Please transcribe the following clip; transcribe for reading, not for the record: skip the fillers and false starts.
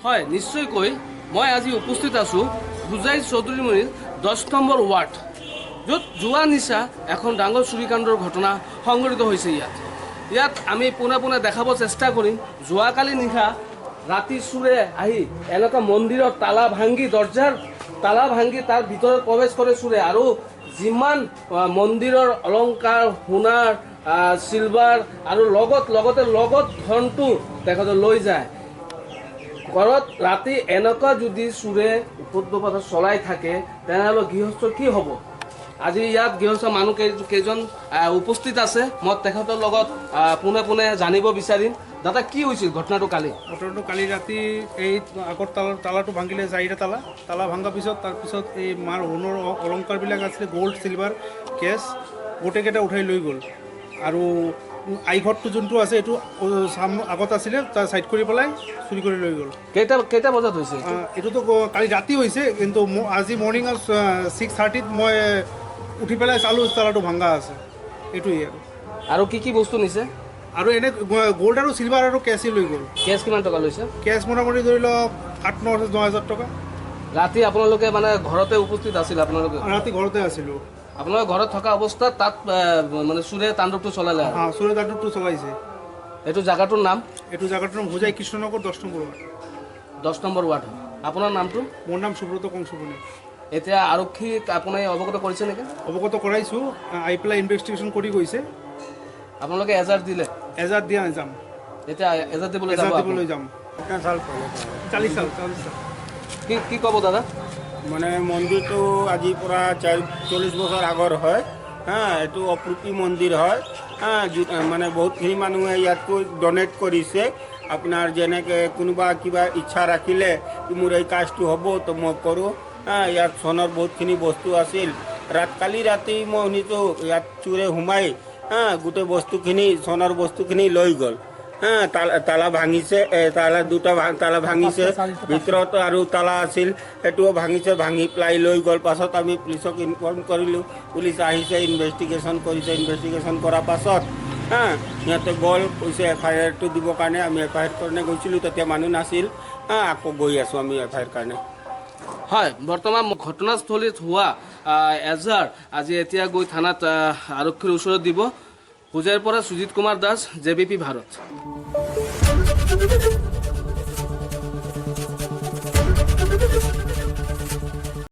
হয় নিশ্চয়কৈ মই আজি উপস্থিত আছোঁ হোজাই চৌধুৰীমুড়িৰ 10 নম্বৰ ৱাৰ্ড য'ত যোৱা নিশা এখন ডাঙৰ চুৰিকাণ্ডৰ ঘটনা সংঘটিত হৈছে। ইয়াত আমি পোনে পোনে দেখাব চেষ্টা কৰিম। যোৱাকালি নিশা ৰাতি চুৰে আহি এনেকুৱা মন্দিৰৰ তালা ভাঙি দৰ্জাৰ তালা ভাঙি তাৰ ভিতৰত প্ৰৱেশ কৰে চুৰে আৰু যিমান মন্দিৰৰ অলংকাৰ সোণাৰ চিলভাৰ আৰু লগতে ধনটো তেখেতে লৈ যায়। ঘৰত ৰাতি এনেকুৱা যদি চুৰে উপদ্ৰৱ চলাই থাকে তেনেহ'লে গৃহস্থৰ কি হ'ব? আজি ইয়াত গৃহস্থ মানুহ কেইজন উপস্থিত আছে। মই তেখেতৰ লগত পোনে পোনে জানিব বিচাৰিম। দাদা কি হৈছিল ঘটনাটো কালি? ঘটনাটো কালি ৰাতি এই আগৰ তালাটো ভাঙিলে, 4টা তালা ভাঙাৰ পিছত তাৰপিছত এই মাৰ সোণৰ অলংকাৰবিলাক আছিলে, গোল্ড চিলভাৰ কেছ গোটেইকেইটা উঠাই লৈ গ'ল। আৰু আইঘৰটো যোনটো আছে এইটো আগত আছিলে, তাৰ ছাইড কৰি পেলাই চুৰি কৰি লৈ গ'ল। কেইটা বজাত হৈছে? এইটোতো কালি ৰাতি হৈছে, কিন্তু আজি মৰ্ণিং 6:30 মই উঠি পেলাই চালোঁ তালাটো ভাঙা আছে। এইটোৱেই আৰু কি বস্তু নিছে? আৰু এনে গোল্ড আৰু চিলভাৰ আৰু কেছেই লৈ গ'ল। কেছ কিমান টকা লৈছে? কেছ মোটামুটি ধৰি লওক 8-9 হাজাৰ টকা। ৰাতি আপোনালোকে মানে ঘৰতে উপস্থিত আছিল? আপোনালোকে ৰাতি ঘৰতে আছিলোঁ। আপোনালোকে ঘৰত থকা অৱস্থাত তাত মানে চুৰে তাণ্ডৱটো চলালে? হা, চুৰে তাণ্ডৱটো চলাইছে। এইটো জাগাটোৰ নাম? এইটো জাগাটোৰ নাম Hojai Krishnanagar 10 number ward. 10 number ward. আপোনাৰ নামটো? মোৰ নাম সুব্ৰত কংসবনী। এতিয়া আৰক্ষীক আপুনি অৱগত কৰিছে নেকি? অৱগত কৰাইছোঁ, আহি পেলাই ইনভেষ্টিগেশ্যন কৰি গৈছে। আপোনালোকে এজাহাৰ দিলে? এজাহাৰ দিয়া যাম। এতিয়া এজাহাৰ দিবলৈ যাম। 40 সাল। কি ক'ব দাদা? মানে মন্দিৰটো আজিৰ পৰা 40 বছৰ আগৰ হয়। এইটো অপ্ৰতি মন্দিৰ হয়। মানে বহুতখিনি মানুহে ইয়াতকৈ ডনেট কৰিছে। আপোনাৰ যেনেকৈ কোনোবা কিবা ইচ্ছা ৰাখিলে মোৰ এই কাজটো হ'ব তো মই কৰোঁ। ইয়াত সোণৰ বহুতখিনি বস্তু আছিল। কালি ৰাতি মই শুনিছোঁ ইয়াত চোৰে সোমাই গোটেই বস্তুখিনি সোণৰ বস্তুখিনি লৈ গ'ল। তালা ভাঙিছে, দুটা তালা ভাঙিছে, ভিতৰত আৰু তালা আছিল সেইটোও ভাঙিছে, ভাঙি পেলাই লৈ গ'ল। পাছত আমি পুলিচক ইনফৰ্ম কৰিলোঁ, পুলিচ আহিছে, ইনভেষ্টিগেশ্যন কৰিছে। ইনভেষ্টিগেশ্যন কৰাৰ পাছত সিহঁতে গ'ল, কৈছে FIR-টো দিবৰ কাৰণে। আমি FIR কাৰণে গৈছিলোঁ, তেতিয়া মানুহ নাছিল। আকৌ গৈ আছোঁ আমি FIR কাৰণে। হয়, বৰ্তমান ঘটনাস্থলীত হোৱা এজাহাৰ আজি এতিয়া গৈ থানাত আৰক্ষীৰ ওচৰত দিব। হোজাইৰ পৰা সুজিত কুমাৰ দাস, JBP ভাৰত।